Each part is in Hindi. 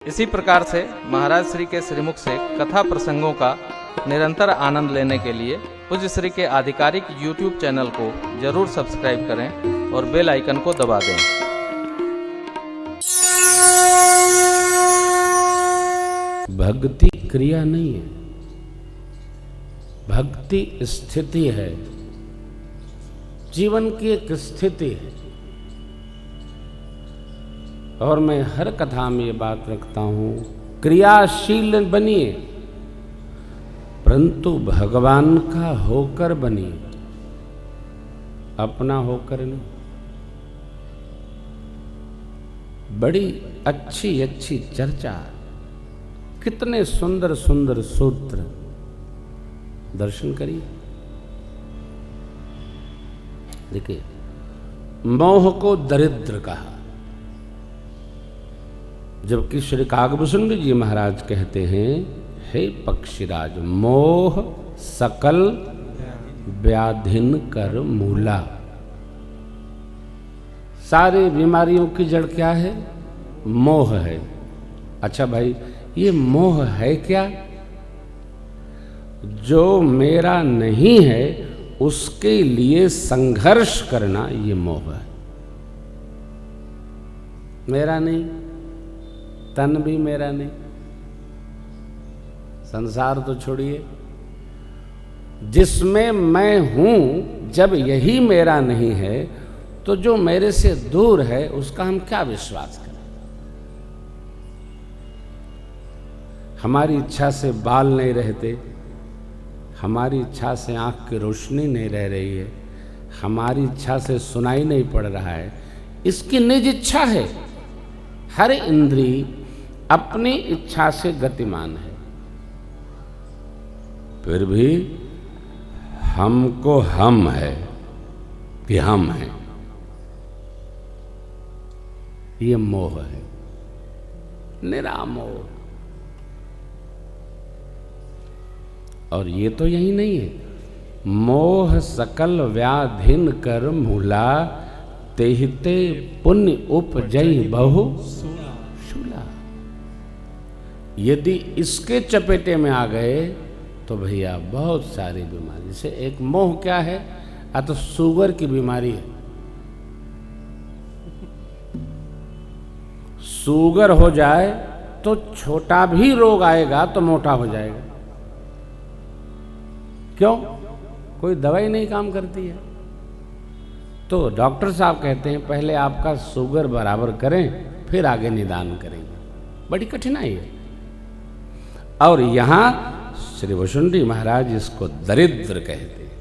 इसी प्रकार से महाराज श्री के श्रीमुख से कथा प्रसंगों का निरंतर आनंद लेने के लिए पूज्य श्री के आधिकारिक YouTube चैनल को जरूर सब्सक्राइब करें और बेल आइकन को दबा दें। भक्ति क्रिया नहीं है, भक्ति स्थिति है, जीवन की एक स्थिति है। और मैं हर कथा में ये बात रखता हूं, क्रियाशील बनिए परंतु भगवान का होकर बनिए, अपना होकर नहीं। बड़ी अच्छी अच्छी चर्चा, कितने सुंदर सुंदर सूत्र, दर्शन करिए। देखिए, मोह को दरिद्र कहा, जबकि श्री काकभूषण जी महाराज कहते हैं, हे पक्षीराज, मोह सकल व्याधिन कर मूला। सारी बीमारियों की जड़ क्या है? मोह है। अच्छा भाई, ये मोह है क्या? जो मेरा नहीं है उसके लिए संघर्ष करना, ये मोह है। मेरा नहीं, तन भी मेरा नहीं, संसार तो छोड़िए, जिसमें मैं हूं जब यही मेरा नहीं है तो जो मेरे से दूर है उसका हम क्या विश्वास करें? हमारी इच्छा से बाल नहीं रहते, हमारी इच्छा से आंख की रोशनी नहीं रह रही है, हमारी इच्छा से सुनाई नहीं पड़ रहा है, इसकी निज इच्छा है। हर इंद्रिय अपनी इच्छा से गतिमान है, फिर भी हमको हम है कि हम हैं, ये मोह है, निरामोह। और ये तो यही नहीं है, मोह सकल व्याधिन कर मूला, तेहिते पुण्य उपजई बहु शूला। यदि इसके चपेटे में आ गए तो भैया बहुत सारी बीमारी से एक मोह क्या है? तो शुगर की बीमारी है। शुगर हो जाए तो छोटा भी रोग आएगा तो मोटा हो जाएगा। क्यों? कोई दवाई नहीं काम करती है। तो डॉक्टर साहब कहते हैं पहले आपका शुगर बराबर करें फिर आगे निदान करेंगे। बड़ी कठिनाई है। और यहां श्री भूषण जी महाराज इसको दरिद्र कहते हैं,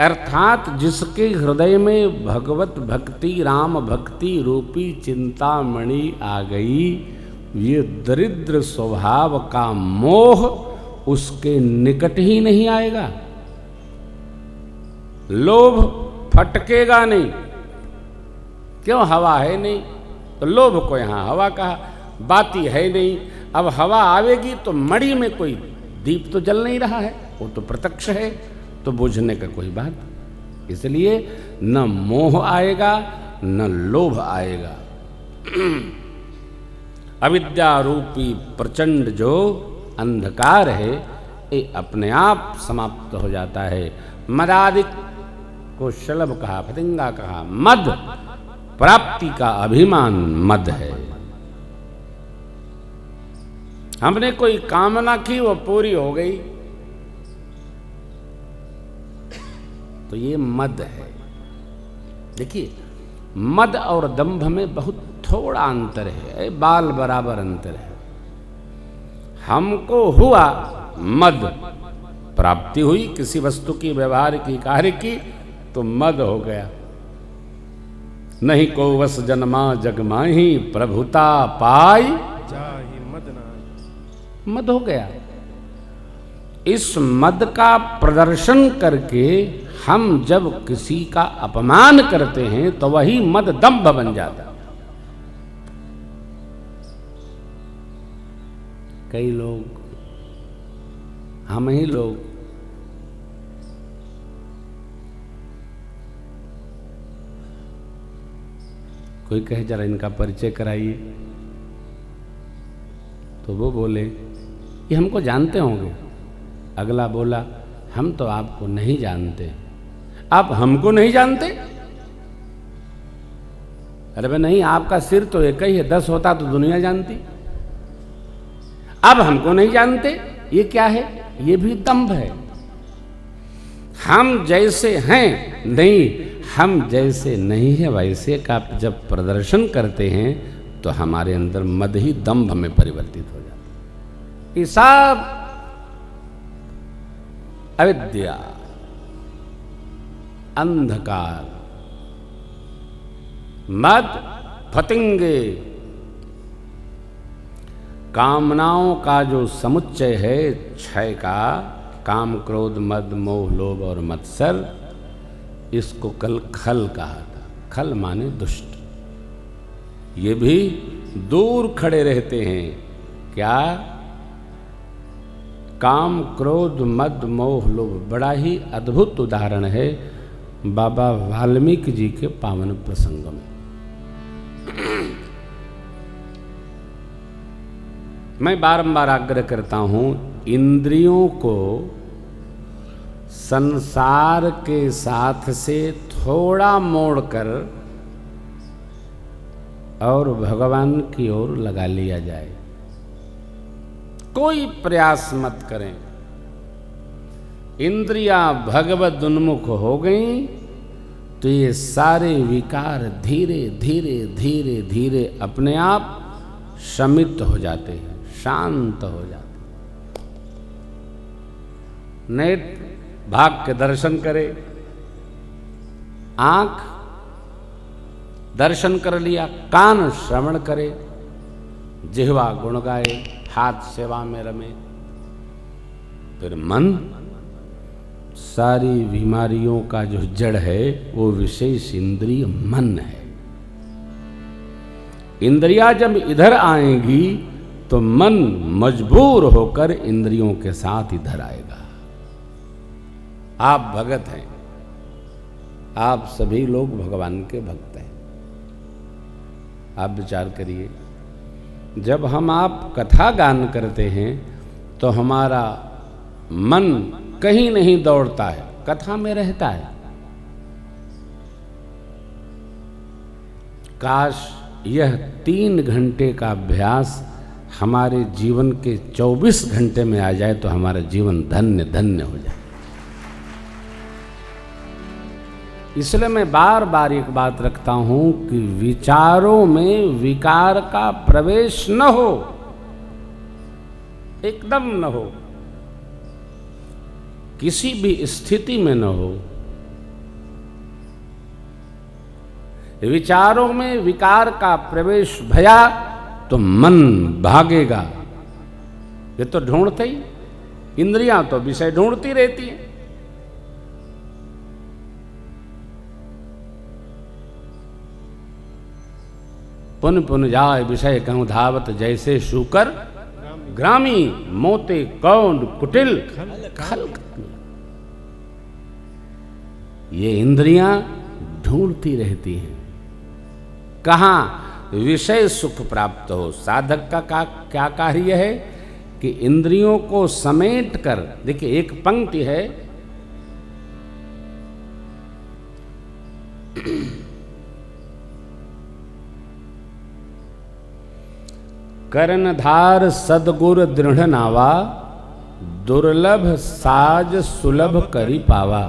अर्थात जिसके हृदय में भगवत भक्ति, राम भक्ति रूपी चिंतामणि आ गई, ये दरिद्र स्वभाव का मोह उसके निकट ही नहीं आएगा। लोभ फटकेगा नहीं। क्यों? हवा है नहीं, तो लोभ को यहां हवा कहा। बाती है नहीं, अब हवा आवेगी तो मड़ी में कोई दीप तो जल नहीं रहा है, वो तो प्रत्यक्ष है, तो बुझने का कोई बात। इसलिए न मोह आएगा न लोभ आएगा। अविद्या रूपी प्रचंड जो अंधकार है, ये अपने आप समाप्त हो जाता है। मदादिक को शलभ कहा, फतिंगा कहा। मद प्राप्ति का अभिमान मद है। हमने कोई कामना की, वो पूरी हो गई, तो ये मद है। देखिए, मद और दंभ में बहुत थोड़ा अंतर है, बाल बराबर अंतर है। हमको हुआ मद, प्राप्ति हुई किसी वस्तु की, व्यवहार की, कार्य की, तो मद हो गया। नहीं को वस जन्मा जगमाही, प्रभुता पाई जाहि मद नाहि। मद हो गया। इस मद का प्रदर्शन करके हम जब किसी का अपमान करते हैं तो वही मद दंभ बन जाता है। कई लोग, हम ही लोग कोई कहे जरा इनका परिचय कराइए, तो वो बोले ये हमको जानते होंगे। अगला बोला हम तो आपको नहीं जानते। आप हमको नहीं जानते? अरे भाई नहीं, आपका सिर तो एक ही है, 10 होता तो दुनिया जानती। अब हमको नहीं जानते, ये क्या है? ये भी दंभ है। हम जैसे हैं नहीं, हम जैसे नहीं है वैसे का जब प्रदर्शन करते हैं तो हमारे अंदर मद ही दंभ में परिवर्तित हो जाता है। ये सब अविद्या, अंधकार, मद, फतिंगे, कामनाओं का जो समुच्चय है क्षय का, काम, क्रोध, मद, मोह, लोभ और मत्सर, इसको कल खल कहा था। खल माने दुष्ट। ये भी दूर खड़े रहते हैं। क्या? काम, क्रोध, मद, मोह, लोभ। बड़ा ही अद्भुत उदाहरण है बाबा वाल्मीकि जी के पावन प्रसंग में। मैं बारंबार आग्रह करता हूं, इंद्रियों को संसार के साथ से थोड़ा मोड़कर और भगवान की ओर लगा लिया जाए। कोई प्रयास मत करें। इंद्रियां भगवद उन्मुख हो गई तो ये सारे विकार धीरे धीरे धीरे धीरे अपने आप शमित हो जाते हैं, शांत हो जाते। नेत्र भाग के दर्शन करे, आंख दर्शन कर लिया, कान श्रवण करे, जिह्वा गुण गाए, हाथ सेवा में रमे, फिर मन सारी बीमारियों का जो जड़ है वो विशेष इंद्रिय मन है। इंद्रियां जब इधर आएंगी तो मन मजबूर होकर इंद्रियों के साथ इधर आएगा। आप भगत हैं, आप सभी लोग भगवान के भक्त हैं। आप विचार करिए, जब हम आप कथा गान करते हैं तो हमारा मन कहीं नहीं दौड़ता है, कथा में रहता है। काश यह 3 घंटे का अभ्यास हमारे जीवन के 24 घंटे में आ जाए तो हमारा जीवन धन्य धन्य हो जाए। इसलिए मैं बार बार एक बात रखता हूं कि विचारों में विकार का प्रवेश न हो, एकदम न हो, किसी भी स्थिति में न हो। विचारों में विकार का प्रवेश भया तो मन भागेगा। ये तो ढूंढते ही, इंद्रियां तो विषय ढूंढती रहती हैं। पुन पुन जाय विषय कहूं धावत, जैसे शूकर ग्रामी, मोते कौन कुटिल खल। ये इंद्रियां ढूंढती रहती हैं कहां विषय सुख प्राप्त हो। साधक का क्या कार्य है कि इंद्रियों को समेट कर, देखिए एक पंक्ति है, कर्णधार सदगुर दृढ़ नावा, दुर्लभ साज सुलभ करी पावा।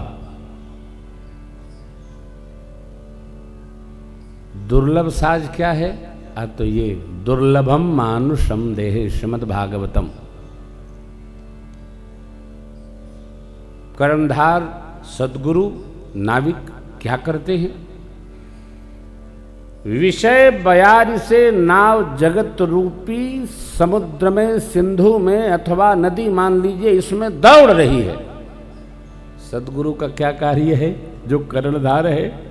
दुर्लभ साज क्या है? तो ये दुर्लभम मानुषम देहे, श्रीमद् भागवतम। कर्णधार सदगुरु नाविक क्या करते हैं? विषय बयार से नाव जगत रूपी समुद्र में, सिंधु में अथवा नदी मान लीजिए, इसमें दौड़ रही है। सदगुरु का क्या कार्य है? जो कर्णधार है,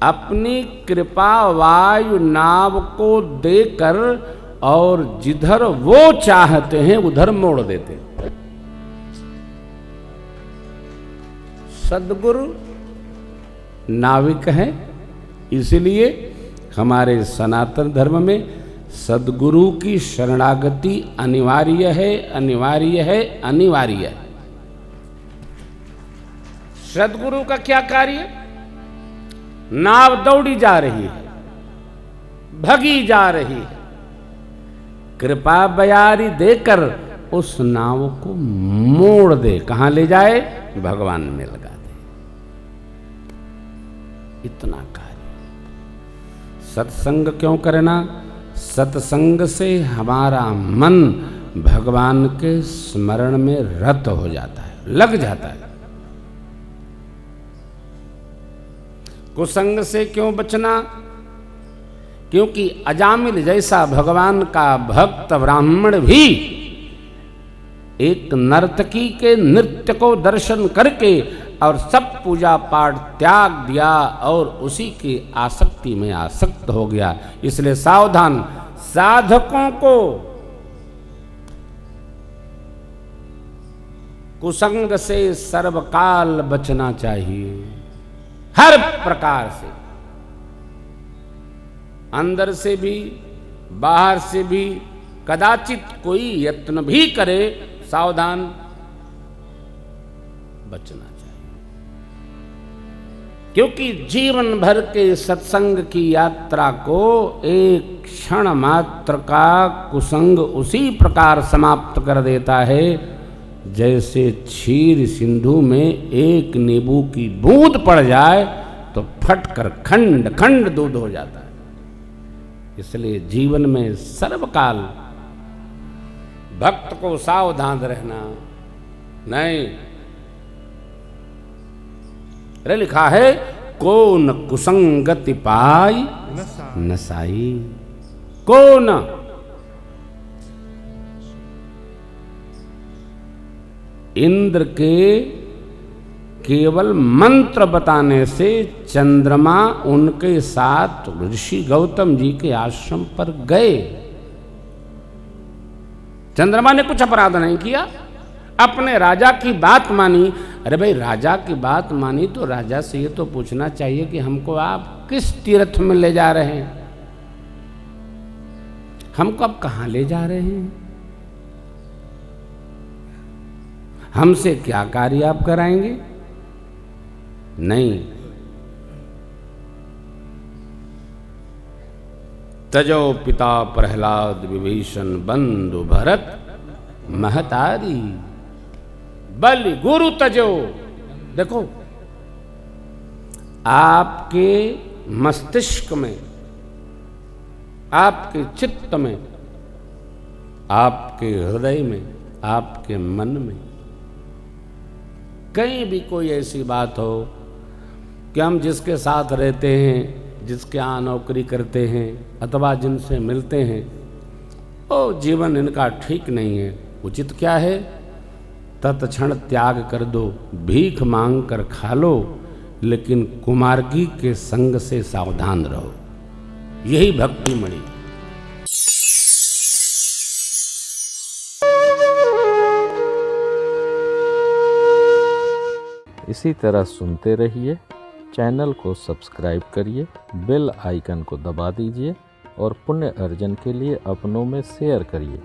अपनी कृपा वायु नाव को देकर और जिधर वो चाहते हैं उधर मोड़ देते। सदगुरु नाविक हैं, इसलिए हमारे सनातन धर्म में सद्गुरु की शरणागति अनिवार्य है, अनिवार्य है, अनिवार्य है। सद्गुरु का क्या कार्य? नाव दौड़ी जा रही है, भगी जा रही है, कृपा बयारी देकर उस नाव को मोड़ दे, कहां ले जाए? भगवान में लगा दे। इतना कार्य। सत्संग क्यों करना? सत्संग से हमारा मन भगवान के स्मरण में रत हो जाता है, लग जाता है। कुसंग से क्यों बचना? क्योंकि अजामिल जैसा भगवान का भक्त ब्राह्मण भी एक नर्तकी के नृत्य को दर्शन करके और सब पूजा पाठ त्याग दिया और उसी की आसक्ति में आसक्त हो गया। इसलिए सावधान, साधकों को कुसंग से सर्वकाल बचना चाहिए, हर प्रकार से, अंदर से भी बाहर से भी। कदाचित कोई यत्न भी करे, सावधान, बचना चाहिए। क्योंकि जीवन भर के सत्संग की यात्रा को एक क्षण मात्र का कुसंग उसी प्रकार समाप्त कर देता है जैसे क्षीर सिंधु में एक नींबू की बूंद पड़ जाए तो फटकर खंड खंड दूध हो जाता है। इसलिए जीवन में सर्वकाल भक्त को सावधान रहना। नहीं, अरे लिखा है, कौन कुसंगति पाई नसाई। कौन? इंद्र के केवल मंत्र बताने से चंद्रमा उनके साथ ऋषि गौतम जी के आश्रम पर गए। चंद्रमा ने कुछ अपराध नहीं किया, अपने राजा की बात मानी। अरे भाई, राजा की बात मानी तो राजा से ये तो पूछना चाहिए कि हमको आप किस तीर्थ में ले जा रहे हैं, हमको अब कहां ले जा रहे हैं, हमसे क्या कार्य आप कराएंगे? नहीं। तजो पिता प्रहलाद विभीषण बंधु भरत महतारी, बलि गुरु तजो। देखो, आपके मस्तिष्क में, आपके चित्त में, आपके हृदय में, आपके मन में कहीं भी कोई ऐसी बात हो कि हम जिसके साथ रहते हैं, जिसके यहाँ नौकरी करते हैं अथवा जिनसे मिलते हैं, वो जीवन इनका ठीक नहीं है, उचित क्या है? तत्क्षण त्याग कर दो, भीख मांग कर खा लो, लेकिन कुमार्गी के संग से सावधान रहो। यही भक्ति मणि। इसी तरह सुनते रहिए, चैनल को सब्सक्राइब करिए, बेल आइकन को दबा दीजिए और पुण्य अर्जन के लिए अपनों में शेयर करिए।